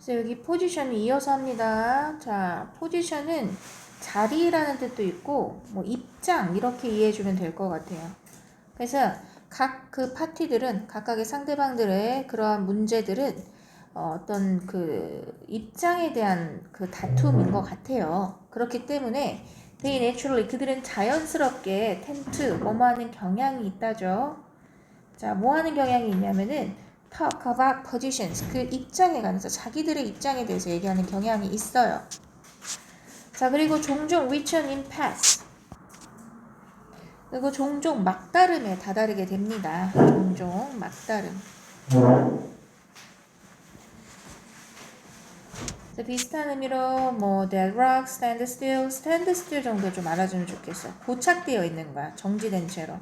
그래서 여기 포지션이 이어서 합니다. 자, 포지션은 자리라는 뜻도 있고 뭐 입장 이렇게 이해해주면 될 것 같아요. 그래서 각 그 파티들은 각각의 상대방들의 그러한 문제들은 어떤 그 입장에 대한 그 다툼인 것 같아요. 그렇기 때문에 they naturally 그들은 자연스럽게 tend to 뭐뭐 하는 경향이 있다죠. 자, 뭐 하는 경향이 있냐면은 talk about positions 그 입장에 관해서 자기들의 입장에 대해서 얘기하는 경향이 있어요. 자, 그리고 종종 reach an impasse 그리고 종종 막다름에 다다르게 됩니다. 종종 막다름. 비슷한 의미로 뭐 that rock, stand still, stand still 정도 좀 알아주면 좋겠어. 고착되어 있는 거야. 정지된 채로.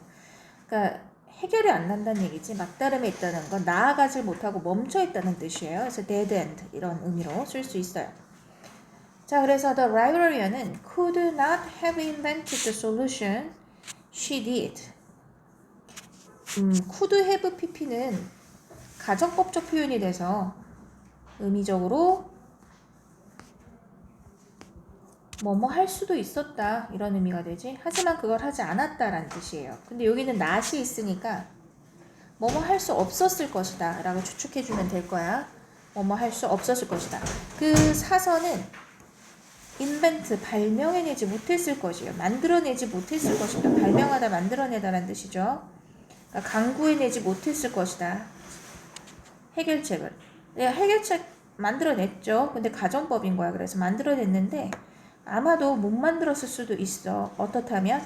그러니까 해결이 안 난다는 얘기지. 막다름에 있다는 건 나아가질 못하고 멈춰 있다는 뜻이에요. 그래서 dead end 이런 의미로 쓸 수 있어요. 자, 그래서 the librarian은 could not have invented the solution she did. could have pp는 가정법적 표현이 돼서 의미적으로 뭐뭐 할 수도 있었다 이런 의미가 되지. 하지만 그걸 하지 않았다라는 뜻이에요. 근데 여기는 not이 있으니까 뭐뭐 할 수 없었을 것이다 라고 추측해주면 될 거야. 뭐뭐 할 수 없었을 것이다. 그 사선은 invent 발명해내지 못했을 것이에요. 만들어내지 못했을 것이다. 발명하다 만들어내다라는 뜻이죠. 그러니까 강구해내지 못했을 것이다. 해결책을. 해결책 만들어냈죠. 근데 가정법인 거야. 그래서 만들어냈는데 아마도 못 만들었을 수도 있어. 어떻다면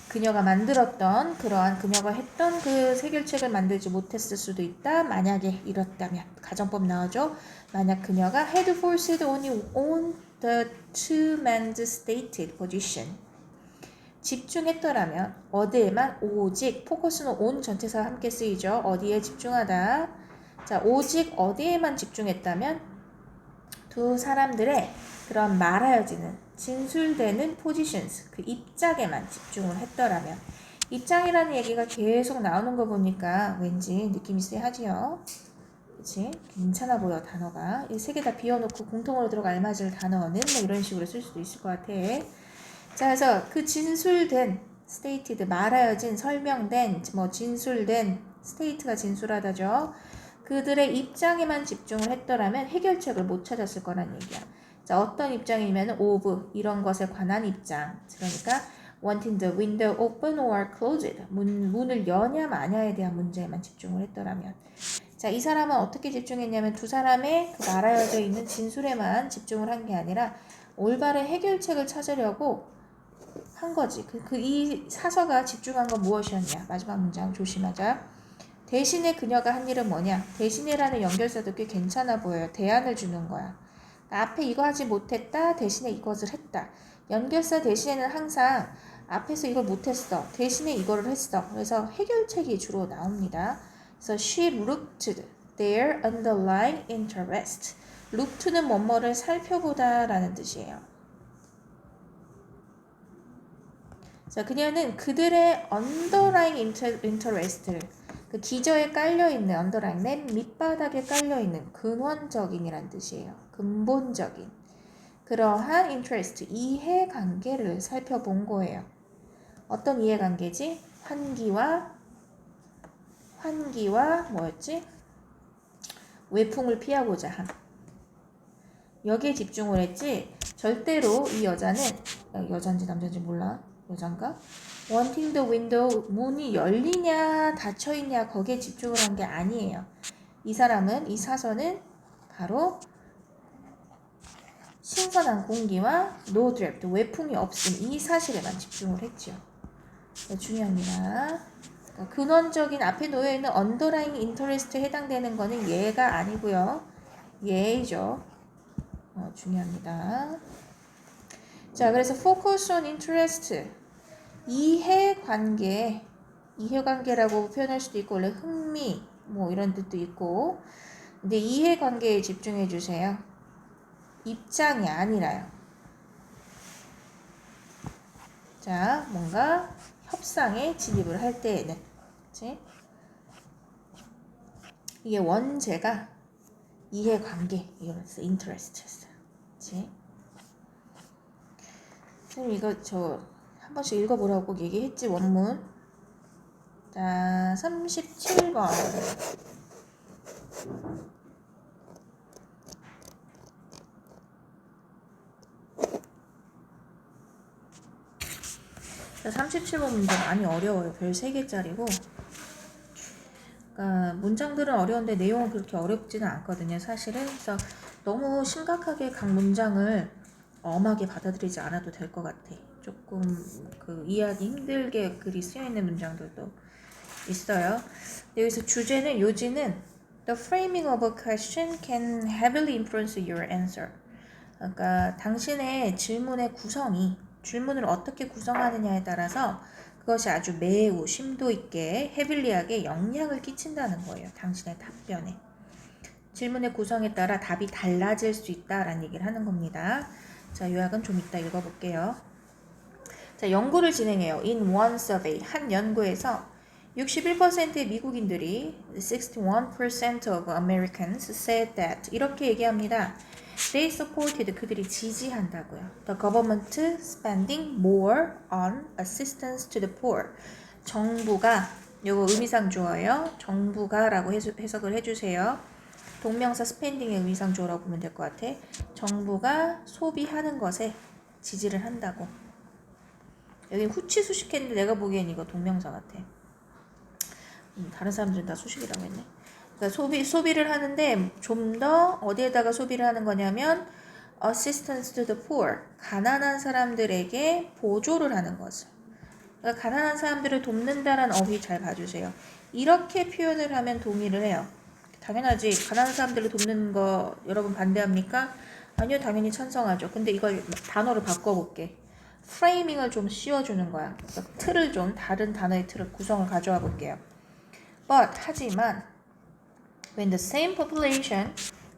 그녀가 만들었던 그러한 그녀가 했던 그 해결책을 만들지 못했을 수도 있다. 만약에 이렇다면 가정법 나오죠. 만약 그녀가 had forced only on the two men's stated position 집중했더라면 어디에만 오직 포커스는 on 전체사 함께 쓰이죠. 어디에 집중하다. 자, 오직 어디에만 집중했다면 두 사람들의 그런 말하여지는 진술되는 positions 그 입장에만 집중을 했더라면 입장이라는 얘기가 계속 나오는 거 보니까 왠지 느낌이 쎄하지요. 그치? 괜찮아 보여 단어가 이 세 개 다 비워놓고 공통으로 들어가 알맞을 단어는 뭐 이런 식으로 쓸 수도 있을 것 같아. 자, 그래서 그 진술된 stated 말하여진 설명된 뭐 진술된 state가 진술하다죠. 그들의 입장에만 집중을 했더라면 해결책을 못 찾았을 거란 얘기야. 자, 어떤 입장이면 of 이런 것에 관한 입장. 그러니까 wanting the window open or closed 문을 여냐 마냐에 대한 문제에만 집중을 했더라면. 자, 이 사람은 어떻게 집중했냐면 두 사람의 그 말하여져 있는 진술에만 집중을 한 게 아니라 올바른 해결책을 찾으려고 한 거지. 이 사서가 집중한 건 무엇이었냐? 마지막 문장 조심하자. 대신에 그녀가 한 일은 뭐냐? 대신에라는 연결사도 꽤 괜찮아 보여요. 대안을 주는 거야. 앞에 이거 하지 못했다. 대신에 이것을 했다. 연결사 대신에는 항상 앞에서 이걸 못했어. 대신에 이거를 했어. 그래서 해결책이 주로 나옵니다. 그래서 she looked their underlying interest. look는 뭐뭐를 살펴보다 라는 뜻이에요. 자, 그녀는 그들의 underlying interest를 그 기저에 깔려있는 underlying 맨 밑바닥에 깔려있는 근원적인이란 뜻이에요. 근본적인 그러한 interest 이해관계를 살펴본 거예요. 어떤 이해관계지? 환기와 뭐였지? 외풍을 피하고자 함. 여기에 집중을 했지 절대로 이 여자는 여잔지 남잔지 몰라. 여잔가? wanting the window 문이 열리냐 닫혀있냐 거기에 집중을 한 게 아니에요. 이 사람은 이 사선은 바로 신선한 공기와 no draft 외풍이 없음 이 사실에만 집중을 했죠. 네, 중요합니다. 그러니까 근원적인 앞에 놓여있는 underlying interest에 해당되는 거는 얘가 아니고요. 얘죠. 중요합니다. 자, 그래서 focus on interest 이해관계라고 표현할 수도 있고 원래 흥미 뭐 이런 뜻도 있고 근데 이해관계에 집중해 주세요. 입장이 아니라요. 자, 뭔가 협상에 진입을 할 때에는 그치? 이게 원제가 이해관계 이거였어. interest. 그치? 선생님 이거 저 한 번씩 읽어보라고 꼭 얘기했지 원문. 자 37번. 자 37번 문제 많이 어려워요. 별 3개짜리고 그러니까 문장들은 어려운데 내용은 그렇게 어렵지는 않거든요. 사실은. 그래서 너무 심각하게 각 문장을 엄하게 받아들이지 않아도 될 것 같아. 조금 그 이해하기 힘들게 글이 쓰여있는 문장들도 있어요. 여기서 주제는 요지는 The framing of a question can heavily influence your answer. 그러니까 당신의 질문의 구성이 질문을 어떻게 구성하느냐에 따라서 그것이 아주 매우 심도 있게 헤빌리하게 영향을 끼친다는 거예요. 당신의 답변에. 질문의 구성에 따라 답이 달라질 수 있다라는 얘기를 하는 겁니다. 자, 요약은 좀 이따 읽어볼게요. 자, 연구를 진행해요. In one survey, 한 연구에서 61%의 미국인들이 61% of Americans said that 이렇게 얘기합니다. They supported 그들이 지지한다고요. The government spending more on assistance to the poor. 정부가 요거 의미상 주어예요. 정부가라고 해석을 해주세요. 동명사 spending의 의미상 주어라고 보면 될 것 같아. 정부가 소비하는 것에 지지를 한다고. 여기 후치 수식했는데 내가 보기엔 이거 동명사 같아. 다른 사람들은 다 수식이라고 했네. 그러니까 소비를 하는데 좀 더 어디에다가 소비를 하는 거냐면 assistance to the poor. 가난한 사람들에게 보조를 하는 것을. 그러니까 가난한 사람들을 돕는다라는 어휘 잘 봐주세요. 이렇게 표현을 하면 동의를 해요. 당연하지. 가난한 사람들을 돕는 거 여러분 반대합니까? 아니요. 당연히 찬성하죠. 근데 이걸 단어를 바꿔볼게. 프레이밍을 좀 씌워주는 거야. 틀을 좀 다른 단어의 틀을 구성을 가져와 볼게요. But 하지만 when the same population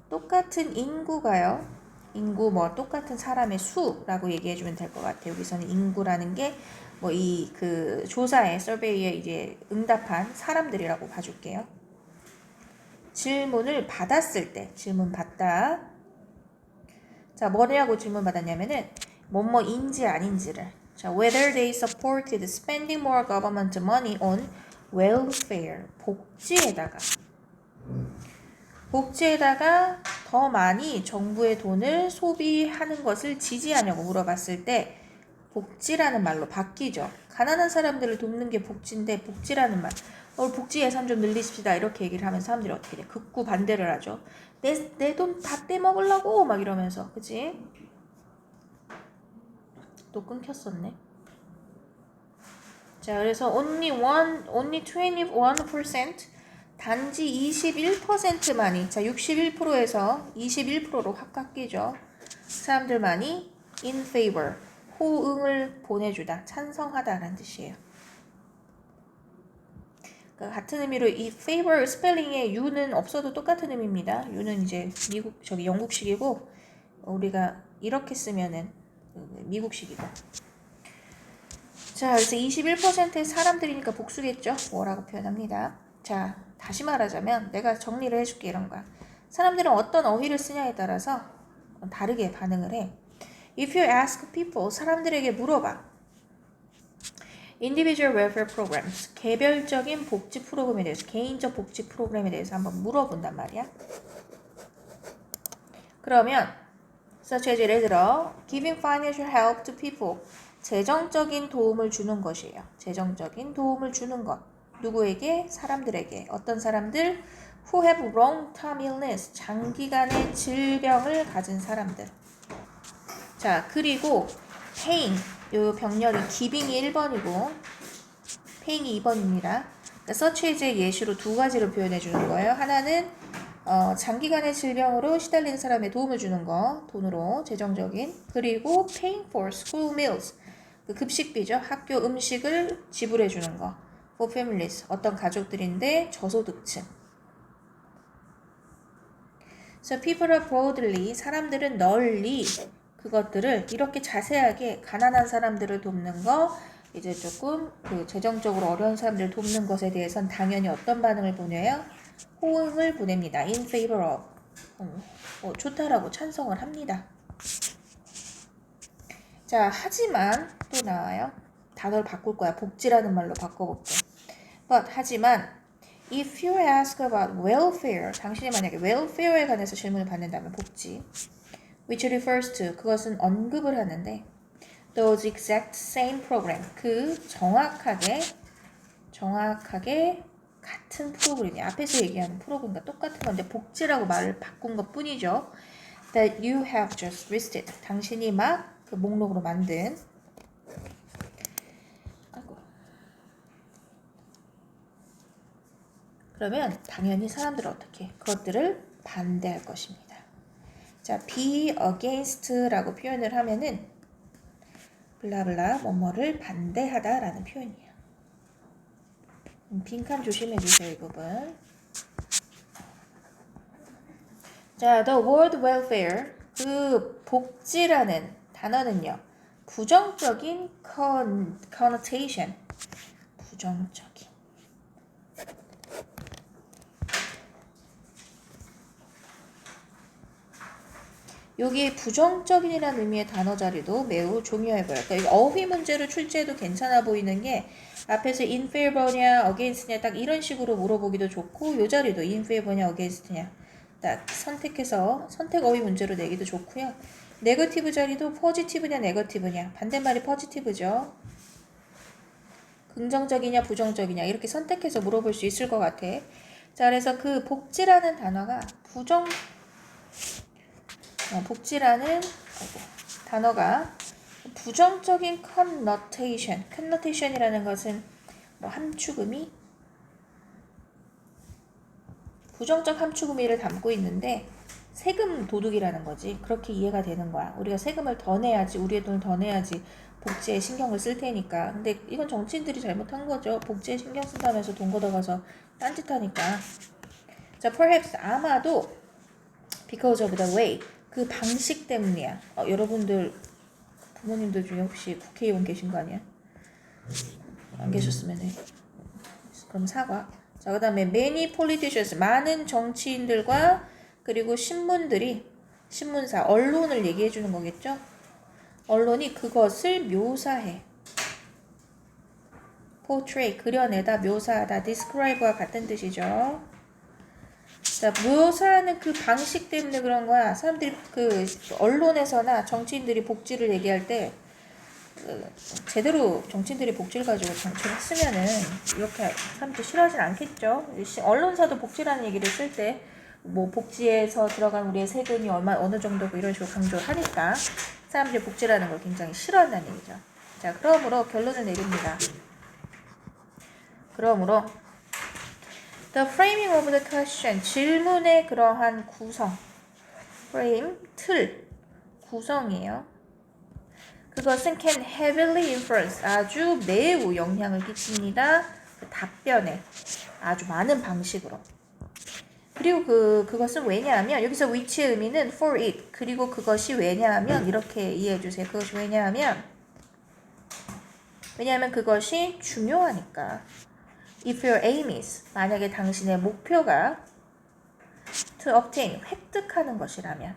똑같은 인구가요. 인구 뭐 똑같은 사람의 수라고 얘기해주면 될 것 같아요. 여기서는 인구라는 게 뭐 이 그 조사에 서베이에 이제 응답한 사람들이라고 봐줄게요. 질문을 받았을 때 질문 받다. 자 뭐냐고 질문 받았냐면은 뭐뭐인지 아닌지를. 자 whether they supported spending more government money on welfare 복지에다가 더 많이 정부의 돈을 소비하는 것을 지지하냐고 물어봤을 때 복지라는 말로 바뀌죠. 가난한 사람들을 돕는 게 복지인데 복지라는 말. 복지 예산 좀 늘리십시다 이렇게 얘기를 하면 사람들이 어떻게 돼? 극구 반대를 하죠. 내 돈 다 떼먹으려고 막 이러면서 그치? 또 끊겼었네. 자 그래서 only 21% 단지 21%만이 자 61%에서 21%로 확 깎이죠. 사람들만이 in favor 호응을 보내주다 찬성하다라는 뜻이에요. 그러니까 같은 의미로 이 favor 스펠링에 U는 없어도 똑같은 의미입니다. U는 이제 영국식이고 우리가 이렇게 쓰면은 미국식이고. 자 그래서 21%의 사람들이니까 복수겠죠. 뭐라고 표현합니다. 자 다시 말하자면 내가 정리를 해줄게 이런 거야. 사람들은 어떤 어휘를 쓰냐에 따라서 다르게 반응을 해. If you ask people, 사람들에게 물어봐. Individual welfare programs, 개별적인 복지 프로그램에 대해서, 개인적 복지 프로그램에 대해서 한번 물어본단 말이야. 그러면 such as 예를 들어 giving financial help to people, 재정적인 도움을 주는 것이에요. 재정적인 도움을 주는 것. 누구에게? 사람들에게. 어떤 사람들? Who have long-term illness, 장기간의 질병을 가진 사람들. 자, 그리고 paying, 요 병렬이 giving이 1번이고 paying이 2번입니다. 그러니까 such as의 예시로 두 가지를 표현해 주는 거예요. 하나는 장기간의 질병으로 시달리는 사람에 도움을 주는 거, 돈으로 재정적인. 그리고 paying for school meals, 그 급식비죠. 학교 음식을 지불해 주는 거. for families, 어떤 가족들인데 저소득층. So people are broadly, 사람들은 널리 그것들을 이렇게 자세하게 가난한 사람들을 돕는 거, 이제 조금 그 재정적으로 어려운 사람들을 돕는 것에 대해서는 당연히 어떤 반응을 보내요? 호응을 보냅니다. In favor of. 좋다라고 찬성을 합니다. 자, 하지만 또 나와요. 단어를 바꿀 거야. 복지라는 말로 바꿔볼게. But 하지만 if you ask about welfare, 당신이 만약에 welfare에 관해서 질문을 받는다면 복지, which refers to, 그것은 언급을 하는데 those exact same program, 그 정확하게 같은 프로그램이 앞에서 얘기하는 프로그램과 똑같은 건데 복지라고 말을 바꾼 것 뿐이죠. That you have just listed, 당신이 막 그 목록으로 만든. 그러면 당연히 사람들은 어떻게 그것들을 반대할 것입니다. 자, be against라고 표현을 하면은 블라블라 뭐뭐를 반대하다라는 표현이에요. 빈칸 조심해 주세요, 이 부분. 자, the word welfare, 그 복지라는 단어는요, 부정적인 connotation, 부정적인. 여기 부정적인이라는 의미의 단어 자리도 매우 중요해 보여요. 그러니까 어휘 문제로 출제해도 괜찮아 보이는 게 앞에서 in favor냐, against냐 딱 이런 식으로 물어보기도 좋고 이 자리도 in favor냐, against냐 딱 선택해서 선택 어휘 문제로 내기도 좋고요. 네거티브 자리도 포지티브냐, 네거티브냐 반대말이 포지티브죠. 긍정적이냐, 부정적이냐 이렇게 선택해서 물어볼 수 있을 것 같아. 자, 그래서 그 복지라는 단어가 복지라는 단어가 부정적인 connotation이라는 것은 뭐 함축음이 부정적 함축음이를 담고 있는데 세금 도둑이라는 거지. 그렇게 이해가 되는 거야. 우리가 세금을 더 내야지, 우리의 돈을 더 내야지 복지에 신경을 쓸 테니까. 근데 이건 정치인들이 잘못한 거죠. 복지에 신경 쓴다면서 돈 걷어가서 딴짓하니까. 자, perhaps 아마도 because of the way, 그 방식 때문이야. 여러분들 부모님들 중에 혹시 국회의원 계신 거 아니야? 안 계셨으면 해. 그럼 사과. 자, 그 다음에 many politicians, 많은 정치인들과 그리고 신문사, 언론을 얘기해 주는 거겠죠? 언론이 그것을 묘사해. portray, 그려내다, 묘사하다, describe와 같은 뜻이죠. 자, 묘사하는 그 방식 때문에 그런 거야. 사람들이 그 언론에서나 정치인들이 복지를 얘기할 때 제대로 정치인들이 복지를 가지고 정치를 했으면은 이렇게 사람들이 싫어하진 않겠죠. 언론사도 복지라는 얘기를 쓸 때 뭐 복지에서 들어간 우리의 세금이 어느 정도고 이런 식으로 강조를 하니까 사람들이 복지라는 걸 굉장히 싫어한다는 얘기죠. 자, 그러므로 결론을 내립니다. 그러므로 the framing of the question, 질문의 그러한 구성, frame, 틀, 구성이에요. 그것은 can heavily influence, 아주 매우 영향을 끼칩니다. 그 답변에 아주 많은 방식으로. 그리고 그것은 왜냐하면 여기서 which의 의미는 for it, 그리고 그것이 왜냐하면 이렇게 이해해 주세요. 그것이 왜냐하면 그것이 중요하니까. If your aim is, 만약에 당신의 목표가 to obtain, 획득하는 것이라면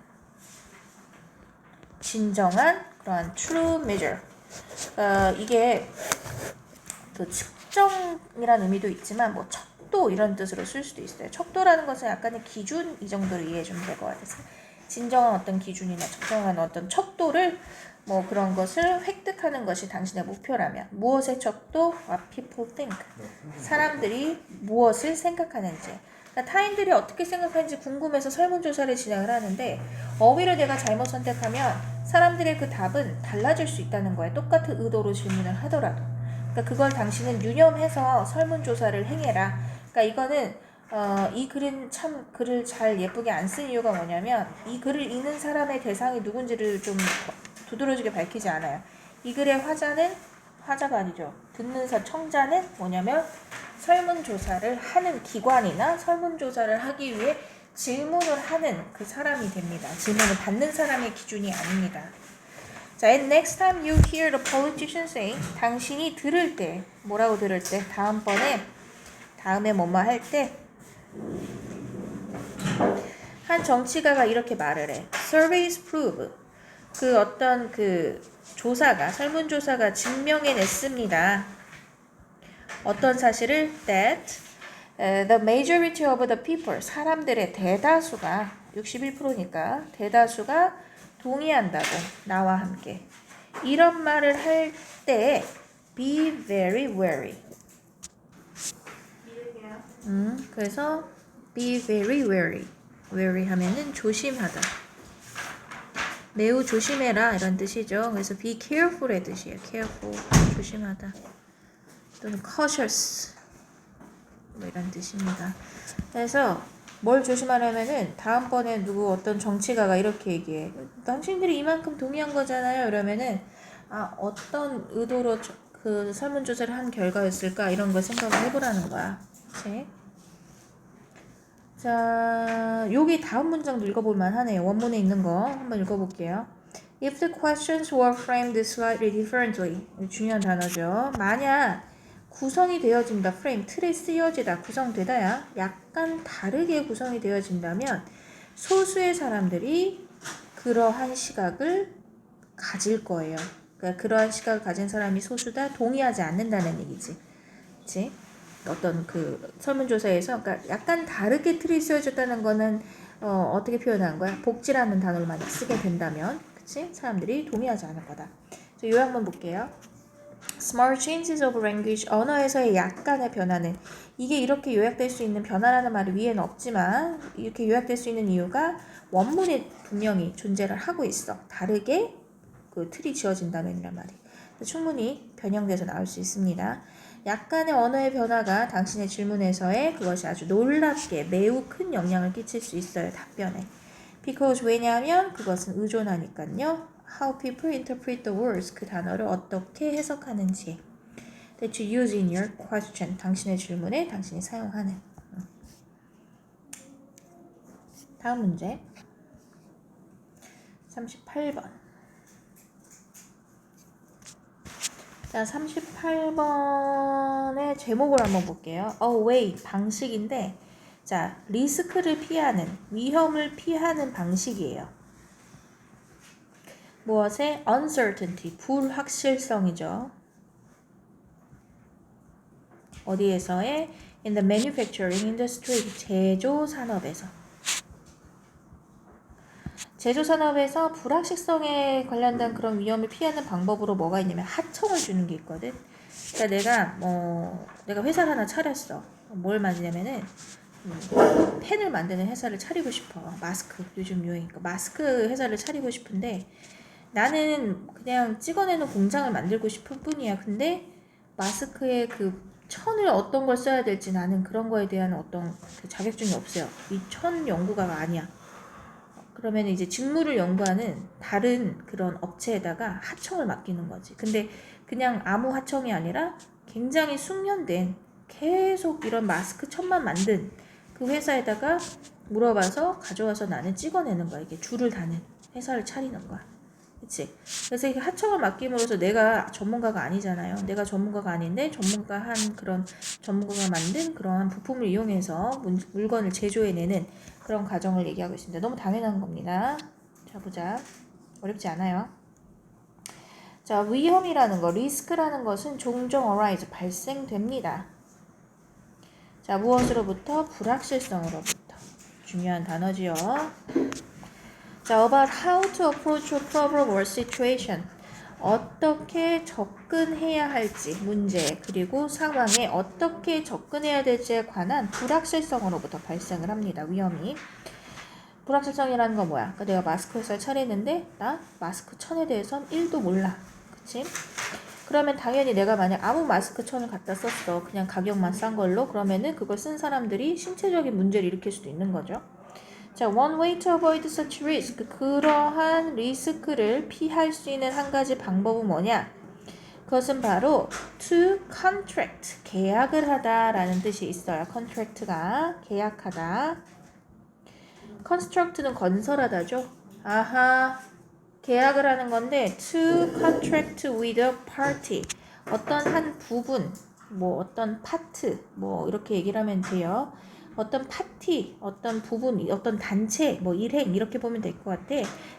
진정한 그러한 true measure, 이게 그 측정이라는 의미도 있지만 뭐 척도 이런 뜻으로 쓸 수도 있어요. 척도라는 것은 약간의 기준 이 정도로 이해해 주면 될 것 같아서 진정한 어떤 기준이나 적정한 어떤 척도를 뭐 그런 것을 획득하는 것이 당신의 목표라면 무엇의 척도? What people think. 사람들이 무엇을 생각하는지. 그러니까 타인들이 어떻게 생각하는지 궁금해서 설문조사를 진행을 하는데 어휘를 내가 잘못 선택하면 사람들의 그 답은 달라질 수 있다는 거예요. 똑같은 의도로 질문을 하더라도. 그러니까 그걸 당신은 유념해서 설문조사를 행해라. 그러니까 이거는 이 글은 참 글을 잘 예쁘게 안 쓴 이유가 뭐냐면 이 글을 읽는 사람의 대상이 누군지를 좀 두드러지게 밝히지 않아요. 이 글의 화자가 아니죠. 듣는 청자는 뭐냐면 설문조사를 하는 기관이나 설문조사를 하기 위해 질문을 하는 그 사람이 됩니다. 질문을 받는 사람의 기준이 아닙니다. 자, and next time you hear the politician say, 당신이 들을 때, 뭐라고 들을 때, 다음에 뭐뭐 할 때, 한 정치가가 이렇게 말을 해. Surveys prove. 그 어떤 그 조사가, 설문조사가 증명해냈습니다. 어떤 사실을? That the majority of the people, 사람들의 대다수가, 61%니까 대다수가 동의한다고, 나와 함께. 이런 말을 할 때 be very wary. 그래서 be very wary. wary 하면은 조심하다. 매우 조심해라 이런 뜻이죠. 그래서 be careful의 뜻이에요. careful, 조심하다. 또는 cautious 뭐 이런 뜻입니다. 그래서 뭘 조심하려면은 다음번에 누구 어떤 정치가가 이렇게 얘기해. 당신들이 이만큼 동의한 거잖아요. 이러면은 어떤 의도로 그 설문조사를 한 결과였을까 이런 걸 생각을 해보라는 거야. 그치? 자, 여기 다음 문장도 읽어볼만 하네요. 원문에 있는 거 한번 읽어볼게요. If the questions were framed slightly differently, 중요한 단어죠. 만약 구성이 되어진다, frame, 틀에 쓰여지다, 구성되다야 약간 다르게 구성이 되어진다면 소수의 사람들이 그러한 시각을 가질 거예요. 그러니까 그러한 시각을 가진 사람이 소수다, 동의하지 않는다는 얘기지. 그치? 어떤 그 설문조사에서 그러니까 약간 다르게 틀이 쓰여졌다는 거는 어떻게 표현하는 거야? 복지라는 단어를 많이 쓰게 된다면, 그치? 사람들이 동의하지 않을 거다. 요약 한번 볼게요. Small changes of language, 언어에서의 약간의 변화는, 이게 이렇게 요약될 수 있는 변화라는 말이 위에는 없지만 이렇게 요약될 수 있는 이유가 원문에 분명히 존재를 하고 있어. 다르게 그 틀이 지어진다면이란 말이 충분히 변형돼서 나올 수 있습니다. 약간의 언어의 변화가 당신의 질문에서의 그것이 아주 놀랍게 매우 큰 영향을 끼칠 수 있어요. 답변에. Because 왜냐하면 그것은 의존하니까요. How people interpret the words, 그 단어를 어떻게 해석하는지. That you use in your question, 당신의 질문에 당신이 사용하는. 다음 문제 38번. 자, 38번의 제목을 한번 볼게요. way, 방식인데, 자, 리스크를 피하는, 위험을 피하는 방식이에요. 무엇의? uncertainty, 불확실성이죠. 어디에서의? in the manufacturing industry, 제조 산업에서. 제조산업에서 불확실성에 관련된 그런 위험을 피하는 방법으로 뭐가 있냐면 하청을 주는 게 있거든. 그러니까 내가 회사를 하나 차렸어. 뭘 만드냐면은 펜을 만드는 회사를 차리고 싶어. 마스크, 요즘 유행이니까 마스크 회사를 차리고 싶은데 나는 그냥 찍어내는 공장을 만들고 싶을 뿐이야. 근데 마스크의 그 천을 어떤 걸 써야 될지 나는 그런 거에 대한 어떤 그 자격증이 없어요. 이 천 연구가가 아니야. 그러면 이제 직무를 연구하는 다른 그런 업체에다가 하청을 맡기는 거지. 근데 그냥 아무 하청이 아니라 굉장히 숙련된 계속 이런 마스크 천만 만든 그 회사에다가 물어봐서 가져와서 나는 찍어내는 거야. 이게 줄을 다는 회사를 차리는 거야. 그치? 그래서 이게 하청을 맡김으로써 내가 전문가가 아니잖아요. 내가 전문가가 아닌데 전문가가 만든 그러한 부품을 이용해서 물건을 제조해내는 그런 과정을 얘기하고 있습니다. 너무 당연한 겁니다. 자, 보자. 어렵지 않아요. 자, 위험이라는 거, 리스크라는 것은 종종 arise, 발생됩니다. 자, 무엇으로부터? 불확실성으로부터. 중요한 단어지요. 자, about how to approach a problem or situation. 어떻게 접근해야 할지, 문제, 그리고 상황에 어떻게 접근해야 될지에 관한 불확실성으로부터 발생을 합니다. 위험이. 불확실성이라는 건 뭐야? 그러니까 내가 마스크 회사를 차리는데 나 마스크 천에 대해서는 1도 몰라. 그치? 그러면 당연히 내가 만약 아무 마스크 천을 갖다 썼어. 그냥 가격만 싼 걸로. 그러면은 그걸 쓴 사람들이 신체적인 문제를 일으킬 수도 있는 거죠. 자, one way to avoid such risk. 그러한 리스크를 피할 수 있는 한 가지 방법은 뭐냐? 그것은 바로 to contract, 계약을 하다라는 뜻이 있어요. contract가 계약하다. construct는 건설하다죠. 아하, 계약을 하는 건데 to contract with a party. 어떤 한 부분, 뭐 어떤 파트, 뭐 이렇게 얘기를 하면 돼요. 어떤 파티, 어떤 부분, 어떤 단체, 뭐 일행 이렇게 보면 될 것 같아.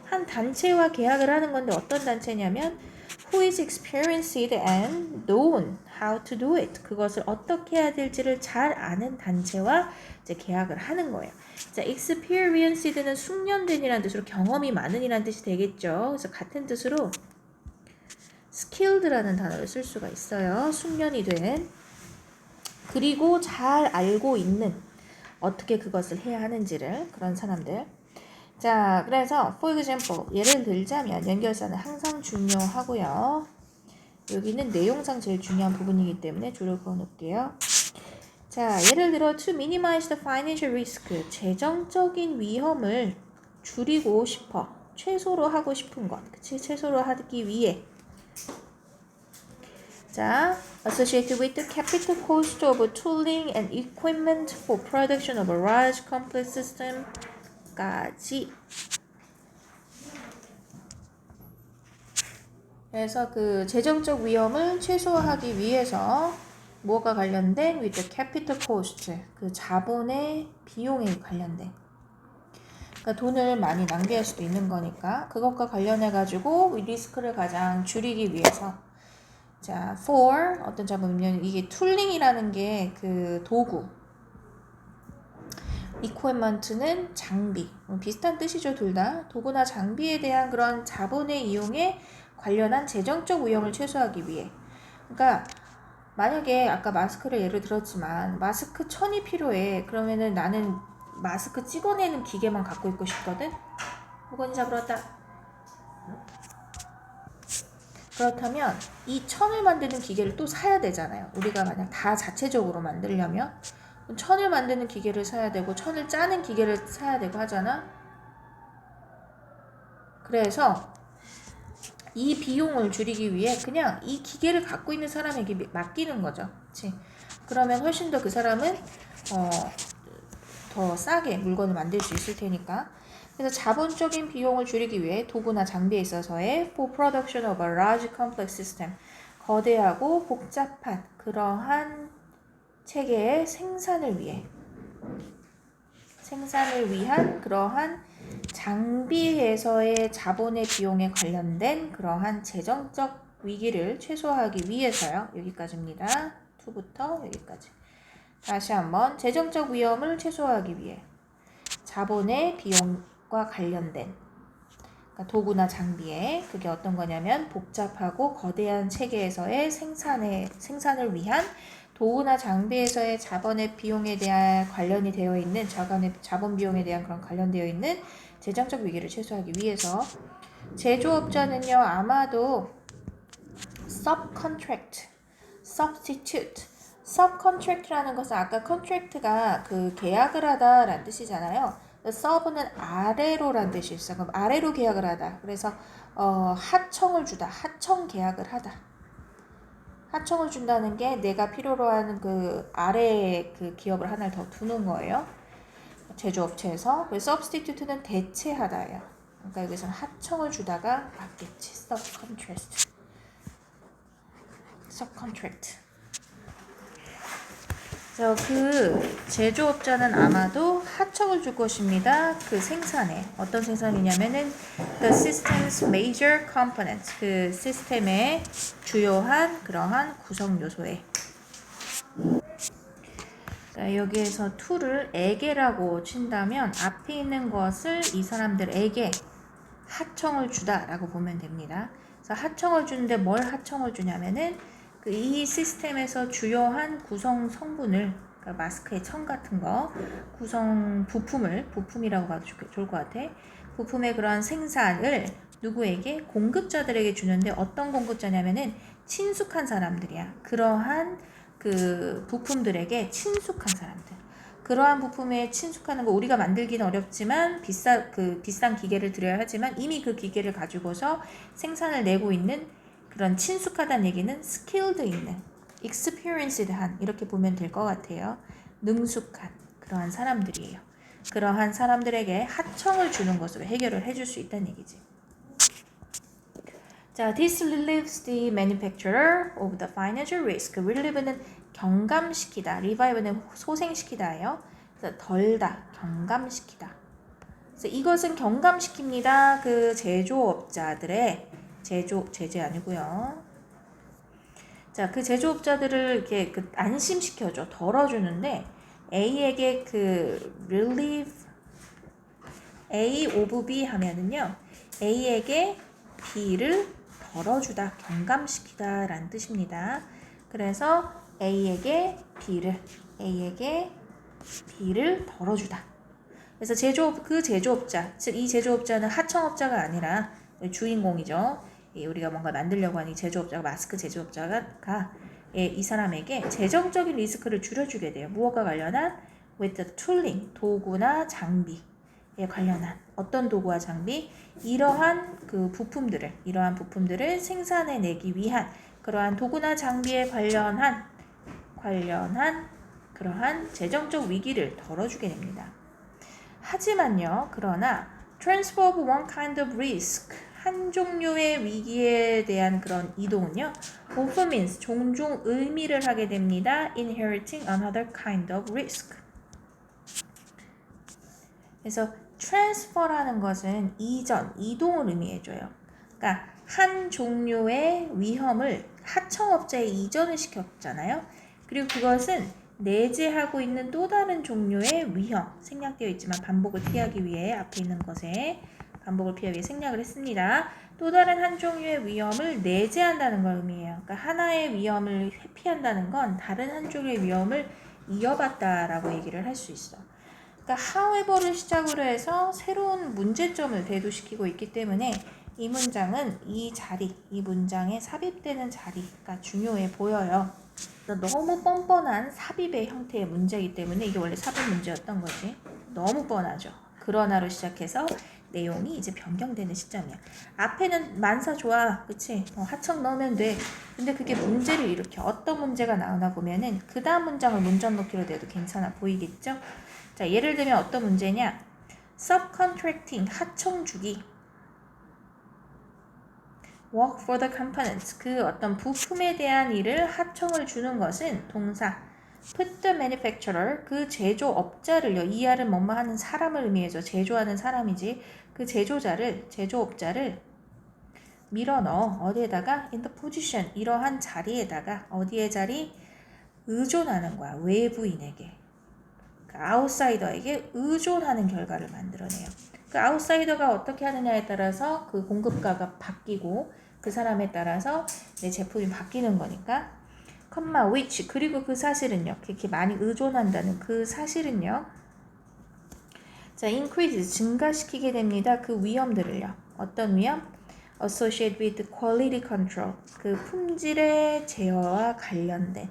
한 단체와 계약을 하는 건데 어떤 단체냐면 who is experienced and known how to do it. 그것을 어떻게 해야 될지를 잘 아는 단체와 이제 계약을 하는 거예요. 자, experienced는 숙련된이라는 뜻으로 경험이 많은이라는 뜻이 되겠죠. 그래서 같은 뜻으로 skilled라는 단어를 쓸 수가 있어요. 숙련이 된. 그리고 잘 알고 있는 어떻게 그것을 해야 하는지를 그런 사람들. 자, 그래서 for example 예를 들자면 연결사는 항상 중요하고요. 여기는 내용상 제일 중요한 부분이기 때문에 줄을 그어 놓을게요. 자, 예를 들어 to minimize the financial risk 재정적인 위험을 줄이고 싶어. 최소로 하고 싶은 것. 그치? 최소로 하기 위해. 자, associated with the capital cost of tooling and equipment for production of a large complex system까지. 그래서 그 재정적 위험을 최소화하기 위해서 뭐가 관련된 with the capital cost 그 자본의 비용에 관련된. 그러니까 돈을 많이 낭비할 수도 있는 거니까 그것과 관련해 가지고 리스크를 가장 줄이기 위해서. 자, for 어떤 자본이면 이게 툴링이라는 게 그 도구, equipment는 장비, 비슷한 뜻이죠 둘 다. 도구나 장비에 대한 그런 자본의 이용에 관련한 재정적 위험을 최소화하기 위해. 그러니까 만약에 아까 마스크를 예를 들었지만 마스크 천이 필요해. 그러면은 나는 마스크 찍어내는 기계만 갖고 있고 싶거든. 물건이 잡으러 왔다. 그렇다면 이 천을 만드는 기계를 또 사야 되잖아요. 우리가 만약 다 자체적으로 만들려면 천을 만드는 기계를 사야 되고 천을 짜는 기계를 사야 되고 하잖아. 그래서 이 비용을 줄이기 위해 그냥 이 기계를 갖고 있는 사람에게 맡기는 거죠. 그치? 그러면 훨씬 더 그 사람은 더 싸게 물건을 만들 수 있을 테니까. 그래서 자본적인 비용을 줄이기 위해 도구나 장비에 있어서의 for production of a large complex system 거대하고 복잡한 그러한 체계의 생산을 위한 그러한 장비에서의 자본의 비용에 관련된 그러한 재정적 위기를 최소화하기 위해서요. 여기까지입니다. 2부터 여기까지. 다시 한번 재정적 위험을 최소화하기 위해 자본의 비용과 관련된 그러니까 도구나 장비에 그게 어떤 거냐면 복잡하고 거대한 체계에서의 생산을 위한 도구나 장비에서의 자본의 비용에 대한 관련이 되어 있는 자본 비용에 대한 그런 관련되어 있는 재정적 위기를 최소화하기 위해서 제조업자는요 아마도 subcontract, substitute, subcontract라는 것은 아까 contract가 그 계약을 하다라는 뜻이잖아요. sub는 아래로란 뜻이 있어. 그럼 아래로 계약을 하다. 그래서 하청을 주다, 하청 계약을 하다. 하청을 준다는 게 내가 필요로 하는 그 아래 그 기업을 하나를 더 두는 거예요. 제조업체에서. 그래서 substitute는 대체하다예요. 그러니까 여기서는 하청을 주다가 맞겠지. subcontract. 그래서 그 제조업자는 아마도 하청을 줄 것입니다. 그 생산에. 어떤 생산이냐면은 the system's major components. 그 시스템의 주요한 그러한 구성 요소에. 여기에서 to를 에게라고 친다면 앞에 있는 것을 이 사람들에게 하청을 주다라고 보면 됩니다. 그래서 하청을 주는데 뭘 하청을 주냐면은 이 시스템에서 주요한 구성 성분을 그러니까 마스크의 천 같은 거 구성 부품이라고 봐도 좋을 것 같아. 부품의 그런 생산을 누구에게 공급자들에게 주는데 어떤 공급자냐면은 친숙한 사람들이야. 그러한 그 부품들에게 친숙한 사람들. 그러한 부품에 친숙하는 거 우리가 만들기는 어렵지만 비싼 기계를 들여야 하지만 이미 그 기계를 가지고서 생산을 내고 있는 그런 친숙하다는 얘기는 skilled 있는, experienced한 이렇게 보면 될 것 같아요. 능숙한 그러한 사람들이에요. 그러한 사람들에게 하청을 주는 것으로 해결을 해줄 수 있다는 얘기지. 자, this relieves the manufacturer of the financial risk. relieve는 경감시키다, revive는 소생시키다예요. 그래서 덜다, 경감시키다. 그래서 이것은 경감시킵니다. 그 제조업자들의 제재 아니고요. 자, 그 제조업자들을 이렇게 안심시켜줘, 덜어주는데 A에게 relieve A of B 하면은요, A에게 B를 덜어주다, 경감시키다 라는 뜻입니다. 그래서 A에게 B를 덜어주다. 그래서 그 제조업자, 즉 이 제조업자는 하청업자가 아니라 주인공이죠. 우리가 뭔가 만들려고 하는 이 제조업자가, 마스크 제조업자가 이 사람에게 재정적인 리스크를 줄여주게 돼요. 무엇과 관련한? with the tooling, 도구나 장비에 관련한 어떤 도구와 장비? 이러한 부품들을 생산해내기 위한 그러한 도구나 장비에 관련한 그러한 재정적 위기를 덜어주게 됩니다. 하지만요, 그러나 transfer of one kind of risk, 한 종류의 위기에 대한 그런 이동은요, often means 종종 의미를 하게 됩니다. inheriting another kind of risk. 그래서 transfer라는 것은 이동을 의미해줘요. 그러니까 한 종류의 위험을 하청업자에 이전을 시켰잖아요. 그리고 그것은 내재하고 있는 또 다른 종류의 위험, 생략되어 있지만 반복을 피하기 위해 앞에 있는 것에 반복을 피하기 위해 생략을 했습니다. 또 다른 한 종류의 위험을 내재한다는 걸 의미해요. 그러니까 하나의 위험을 회피한다는 건 다른 한 종류의 위험을 이어봤다라고 얘기를 할 수 있어. 그러니까 however를 시작으로 해서 새로운 문제점을 대두시키고 있기 때문에 이 문장은 이 문장에 삽입되는 자리가 중요해 보여요. 너무 뻔뻔한 삽입의 형태의 문제이기 때문에 이게 원래 삽입 문제였던 거지. 너무 뻔하죠. 그러나로 시작해서 내용이 이제 변경되는 시점이야. 앞에는 만사 좋아, 그치? 하청 넣으면 돼. 근데 그게 문제를 일으켜. 어떤 문제가 나오나 보면은 그 다음 문장을 문장 넣기로 돼도 괜찮아 보이겠죠? 자, 예를 들면 어떤 문제냐? subcontracting, 하청 주기. work for the components, 그 어떤 부품에 대한 일을 하청을 주는 것은 동사 put the manufacturer, 그 제조업자를요. 이 알은 뭐뭐 하는 사람을 의미해줘. 제조하는 사람이지. 그 제조업자를 밀어넣어. 어디에다가? in the position, 이러한 자리에다가. 어디의 자리? 의존하는 거야. 외부인에게. 그 아웃사이더에게 의존하는 결과를 만들어내요. 그 아웃사이더가 어떻게 하느냐에 따라서 그 공급가가 바뀌고 그 사람에 따라서 내 제품이 바뀌는 거니까. which, 그리고 그 사실은요. 그렇게 많이 의존한다는 그 사실은요. 자, increase, 증가시키게 됩니다. 그 위험들을요. 어떤 위험? associated with quality control, 그 품질의 제어와 관련된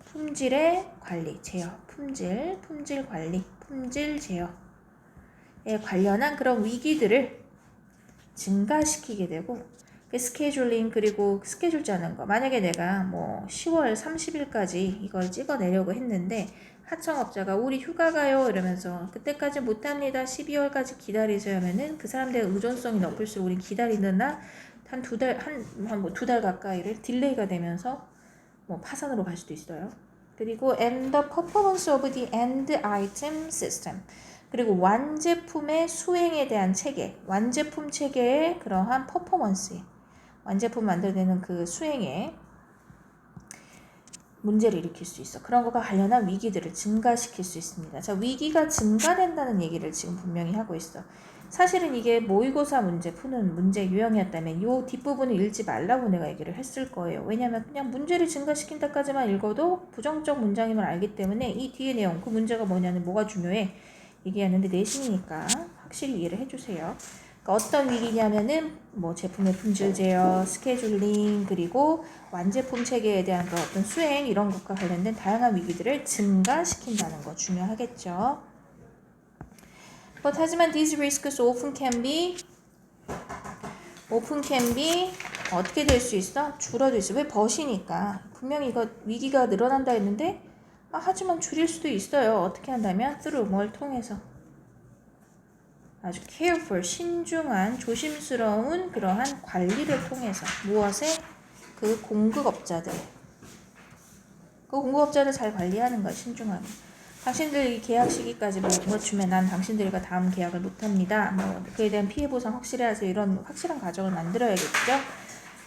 품질의 관리, 제어, 품질 관리, 품질 제어에 관련한 그런 위기들을 증가시키게 되고, 스케줄링, 그리고 스케줄 짜는 거. 만약에 내가 10월 30일까지 이걸 찍어내려고 했는데 하청업자가 우리 휴가 가요 이러면서 그때까지 못합니다. 12월까지 기다리세요 하면은 그 사람들의 의존성이 높을수록 우리 기다리는 한 두 달 가까이를 딜레이가 되면서 파산으로 갈 수도 있어요. 그리고 and the performance of the end item system, 그리고 완제품의 수행에 대한 체계, 완제품 체계의 그러한 퍼포먼스, 완제품 만들어내는 그 수행에 문제를 일으킬 수 있어. 그런 것과 관련한 위기들을 증가시킬 수 있습니다. 자, 위기가 증가된다는 얘기를 지금 분명히 하고 있어. 사실은 이게 모의고사 문제 푸는 문제 유형이었다면 이 뒷부분을 읽지 말라고 내가 얘기를 했을 거예요. 왜냐면 그냥 문제를 증가시킨다까지만 읽어도 부정적 문장임을 알기 때문에 이 뒤에 내용, 그 문제가 뭐냐는 뭐가 중요해 얘기하는데 내신이니까 확실히 이해를 해주세요. 그러니까 어떤 위기냐면은 제품의 품질 제어, 스케줄링, 그리고 완제품 체계에 대한 그 어떤 수행, 이런 것과 관련된 다양한 위기들을 증가시킨다는 거 중요하겠죠. 하지만 these risks often can be 어떻게 될 수 있어? 줄어들 수 있어. 왜 벗이니까. 분명히 이거 위기가 늘어난다 했는데 하지만 줄일 수도 있어요. 어떻게 한다면 through, 뭘 통해서? 아주 careful, 신중한, 조심스러운 그러한 관리를 통해서. 무엇에? 그 공급업자들 잘 관리하는 거야, 신중하게. 당신들이 계약 시기까지 못 맞추면 난 당신들과 다음 계약을 못합니다. 뭐 그에 대한 피해 보상 확실히 하세요. 이런 확실한 가정을 만들어야겠죠.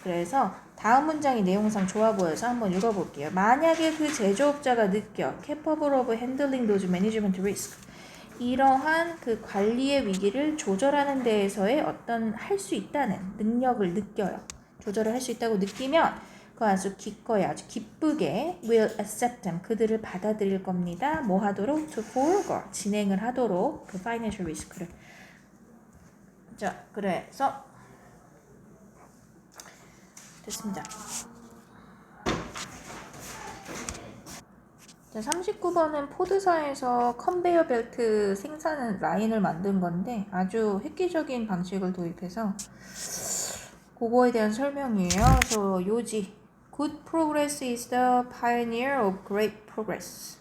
그래서 다음 문장이 내용상 좋아 보여서 한번 읽어볼게요. 만약에 그 제조업자가 느껴 capable of handling those management risk, 이러한 그 관리의 위기를 조절하는 데에서의 어떤 할 수 있다는 능력을 느껴요. 조절을 할 수 있다고 느끼면 그 아주 기꺼이 아주 기쁘게 will accept them, 그들을 받아들일 겁니다. 뭐 하도록? to forego, 진행을 하도록 그 financial risk를. 자, 그래서 됐습니다. 자, 39번은 포드사에서 컨베이어 벨트 생산 라인을 만든 건데 아주 획기적인 방식을 도입해서 그거에 대한 설명이에요. 그래서 요지 Good progress is the pioneer of great progress.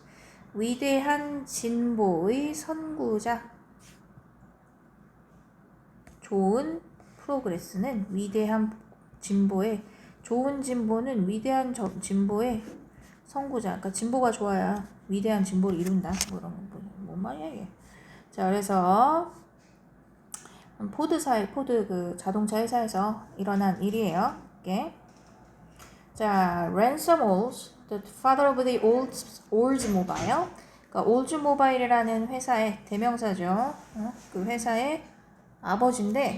위대한 진보의 선구자. 좋은 프로그레스는 위대한 진보의, 좋은 진보는 위대한 진보의 선구자. 그러니까 진보가 좋아야 위대한 진보를 이룬다. 뭐 이런 거, 뭔 말이야 이게. 자, 그래서 포드 그 자동차 회사에서 일어난 일이에요. 이게. 자, Ransom Olds, the father of the Oldsmobile. 그러니까 올즈모바일이라는 회사의 대명사죠. 그 회사의 아버지인데,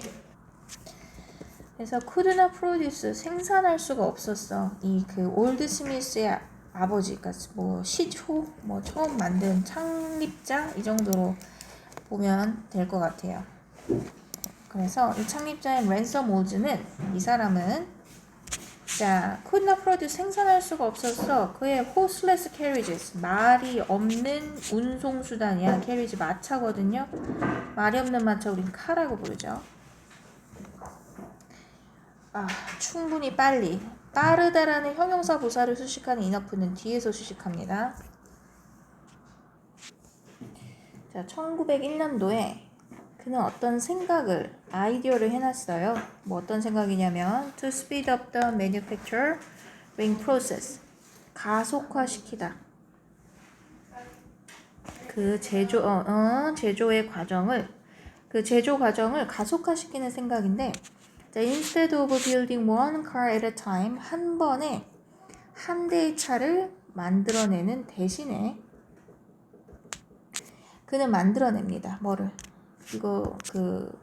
그래서 could not produce, 생산할 수가 없었어. 이 그 올드 스미스의 아버지가 뭐 시초, 뭐 처음 만든 창립자 이 정도로 보면 될 것 같아요. 그래서 이 창립자인 랜섬 올즈는, 이 사람은 자, could not produce, 생산할 수가 없었어. 그의 horseless carriages, 말이 없는 운송수단이야. carriage, 마차거든요. 말이 없는 마차 우린 카라고 부르죠. 충분히 빨리. 빠르다라는 형용사 부사를 수식하는 enough는 뒤에서 수식합니다. 자, 1901년도에 그는 어떤 생각을, 아이디어를 해놨어요. 뭐 어떤 생각이냐면 to speed up the manufacturing process, 가속화시키다. 그 제조의 과정을, 그 제조 과정을 가속화시키는 생각인데, 자, instead of building one car at a time, 한 번에 한 대의 차를 만들어내는 대신에 그는 만들어냅니다. 뭐를? 이거 그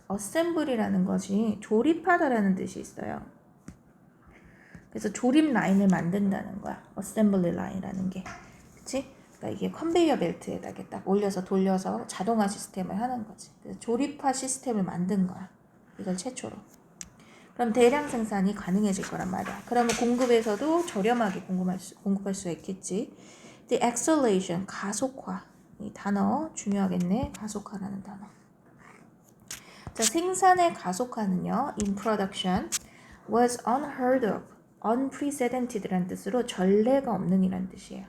어셈블이라는 것이 조립하다라는 뜻이 있어요. 그래서 조립 라인을 만든다는 거야. 어셈블리 라인이라는 게. 그치? 그러니까 이게 컨베이어 벨트에다 이렇게 딱 올려서 돌려서 자동화 시스템을 하는 거지. 그래서 조립화 시스템을 만든 거야. 이걸 최초로. 그럼 대량 생산이 가능해질 거란 말이야. 그러면 공급에서도 저렴하게 공급할 수가 있겠지. The acceleration, 가속화. 이 단어 중요하겠네. 가속화라는 단어. 자, 생산의 가속화는요, in production was unheard of, unprecedented라는 뜻으로 전례가 없는 이란 뜻이에요.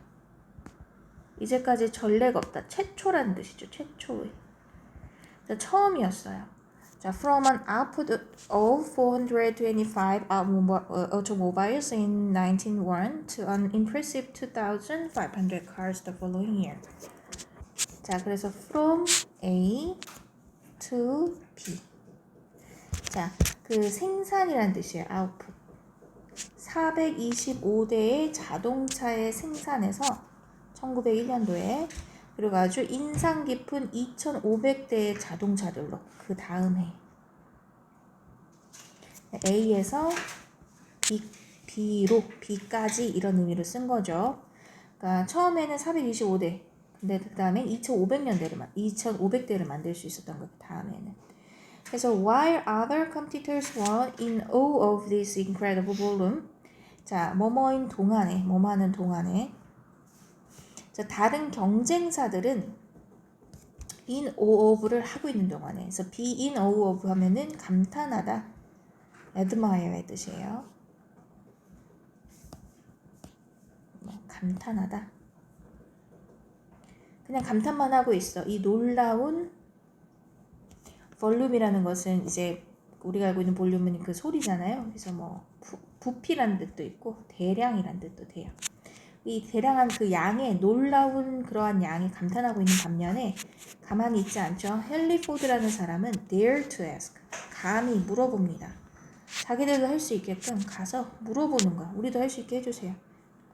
이제까지 전례가 없다. 최초라는 뜻이죠. 최초의. 자, 처음이었어요. 자, from an output of 425 automobiles in 1901 to an impressive 2,500 cars the following year. 자, 그래서 from A to B. 자, 그 생산이란 뜻이에요. output. 425대의 자동차의 생산에서 1901년도에, 그리고 아주 인상 깊은 2,500대의 자동차들로 그 다음 해 A에서 B로 B까지 이런 의미로 쓴 거죠. 그러니까 처음에는 425대, 근데 그 다음에 2,500대를 만들 수 있었던 거예요. 다음에는. 그래서 while other competitors were in awe of this incredible volume, 자, 뭐뭐인 동안에, 뭐뭐하는 동안에, 자, 다른 경쟁사들은 in awe of를 하고 있는 동안에, 그래서 be in awe of 하면은 감탄하다, admire의 뜻이에요. 감탄하다. 그냥 감탄만 하고 있어. 이 놀라운 볼륨이라는 것은 이제 우리가 알고 있는 볼륨은 그 소리잖아요. 그래서 뭐 부피라는 뜻도 있고 대량이라는 뜻도 돼요. 이 대량한 그 양의 놀라운 그러한 양에 감탄하고 있는 반면에 가만히 있지 않죠. 헨리 포드라는 사람은 dare to ask, 감히 물어봅니다. 자기들도 할 수 있게끔 가서 물어보는 거야. 우리도 할 수 있게 해주세요.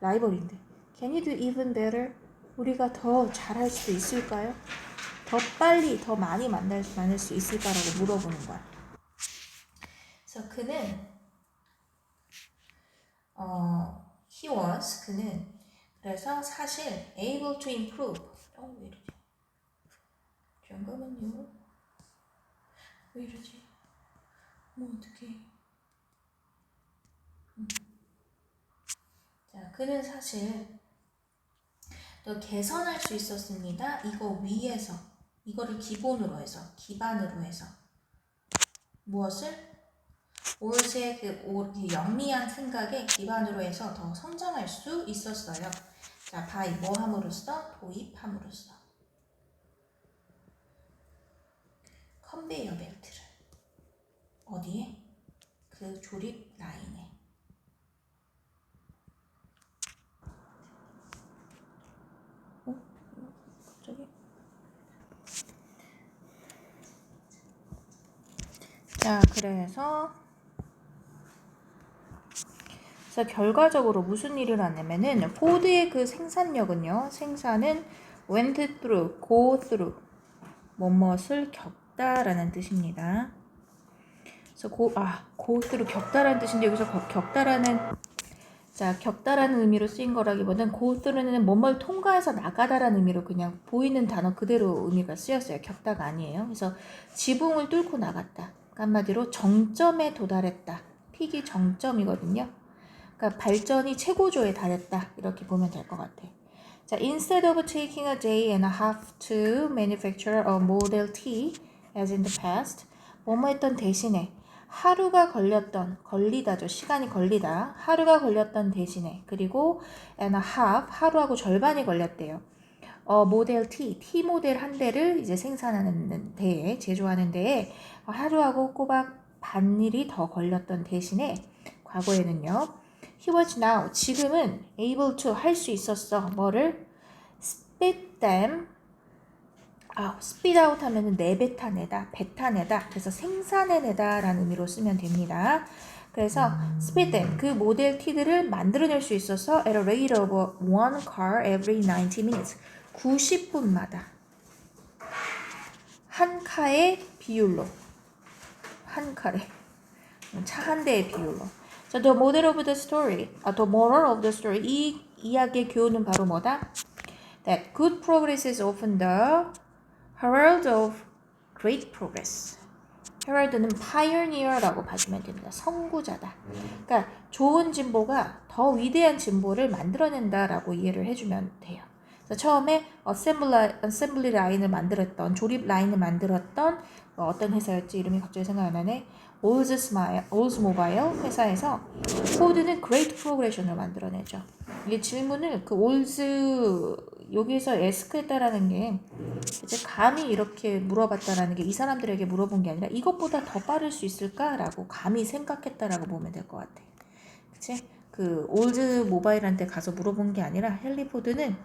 라이벌인데. Can you do even better? 우리가 더 잘할 수도 있을까요? 더 빨리, 더 많이 만날 수 있을까라고 물어보는 거야. 그래서 그는 그는 그래서 사실 able to improve. 왜 이러지? 잠깐만요. 왜 이러지? 어떡해. 자, 그는 사실 더 개선할 수 있었습니다. 이거 위에서, 이거를 기본으로 해서, 기반으로 해서 무엇을? 올스의 그 영리한 생각에 기반으로 해서 더 성장할 수 있었어요. 자, by 뭐 함으로써? 도입함으로써. 컨베이어 벨트를. 어디에? 그 조립 라인에. 갑자기? 자, 그래서 결과적으로 무슨 일을 하냐면은 포드의 그 생산력은요. 생산은 went through, go through 무엇을 겪다라는 뜻입니다. 그래서 go through 겪다라는 뜻인데 여기서 겪다라는 의미로 쓰인 거라기보다는 go through는 뭐뭘 통과해서 나가다라는 의미로 그냥 보이는 단어 그대로 의미가 쓰였어요. 겪다가 아니에요. 그래서 지붕을 뚫고 나갔다. 그러니까 한마디로 정점에 도달했다. 픽이 정점이거든요. 그러니까 발전이 최고조에 달했다. 이렇게 보면 될 것 같아. 자, instead of taking a day and a half to manufacture a Model T as in the past, 뭐뭐 했던 대신에 하루가 걸리다죠. 시간이 걸리다. 하루가 걸렸던 대신에 그리고 and a half, 하루하고 절반이 걸렸대요. 모델 T 모델 한 대를 이제 생산하는 데에, 제조하는 데에 하루하고 꼬박 반일이 더 걸렸던 대신에 과거에는요. He was now, 지금은 able to, 할 수 있었어. 뭐를? Spit them, spit out 하면은 내뱉어내다, 뱉어내다. 그래서 생산해내다 라는 의미로 쓰면 됩니다. 그래서 spit them, 그 모델 T들을 만들어낼 수 있어서 at a rate of one car every 90 minutes. 90분마다 한 카의 비율로, 한 카에 차 한 대의 비율로. So the moral of the story, the moral of the story, 이 이야기의 교훈은 바로 뭐다? That good progress is often the herald of great progress. herald는 pioneer라고 봐주면 됩니다. 선구자다. 그러니까 좋은 진보가 더 위대한 진보를 만들어낸다라고 이해를 해주면 돼요. 그래서 처음에 어셈블리 라인을 만들었던, 조립 라인을 만들었던 어떤 회사였지? 이름이 갑자기 생각 안 나네. 올즈모바일 회사에서 포드는 great progression을 만들어내죠. 이 질문을 그 올즈 여기서 에스크했다라는 게 이제 감히 이렇게 물어봤다라는 게 이 사람들에게 물어본 게 아니라 이것보다 더 빠를 수 있을까라고 감히 생각했다라고 보면 될 것 같아. 그치? 그 올즈 모바일한테 가서 물어본 게 아니라 헨리 포드는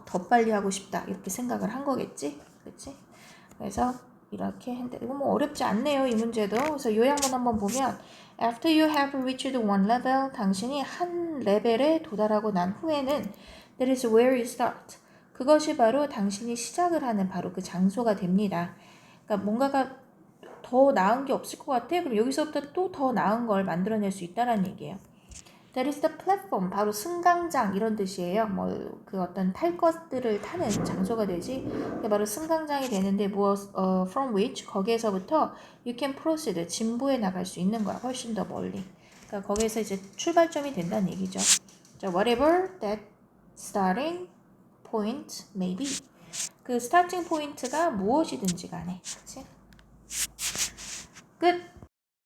더 빨리 하고 싶다 이렇게 생각을 한 거겠지? 그치? 그래서 이렇게 했는데 이거 뭐 어렵지 않네요 이 문제도. 그래서 요약문 한번 보면 After you have reached one level, 당신이 한 레벨에 도달하고 난 후에는 That is where you start. 그것이 바로 당신이 시작을 하는 바로 그 장소가 됩니다. 그러니까 뭔가가 더 나은 게 없을 것 같아? 그럼 여기서부터 또 더 나은 걸 만들어낼 수 있다는 얘기예요. That is the platform. 바로 승강장 이런 뜻이에요. 뭐 그 어떤 탈 것들을 타는 장소가 되지. 그게 바로 승강장이 되는데 from which 거기에서부터 you can proceed. 진보해 나갈 수 있는 거야. 훨씬 더 멀리. 그러니까 거기에서 이제 출발점이 된다는 얘기죠. 자, whatever that starting point may be. 그 스타팅 포인트가 무엇이든지 간에. 그치? 끝.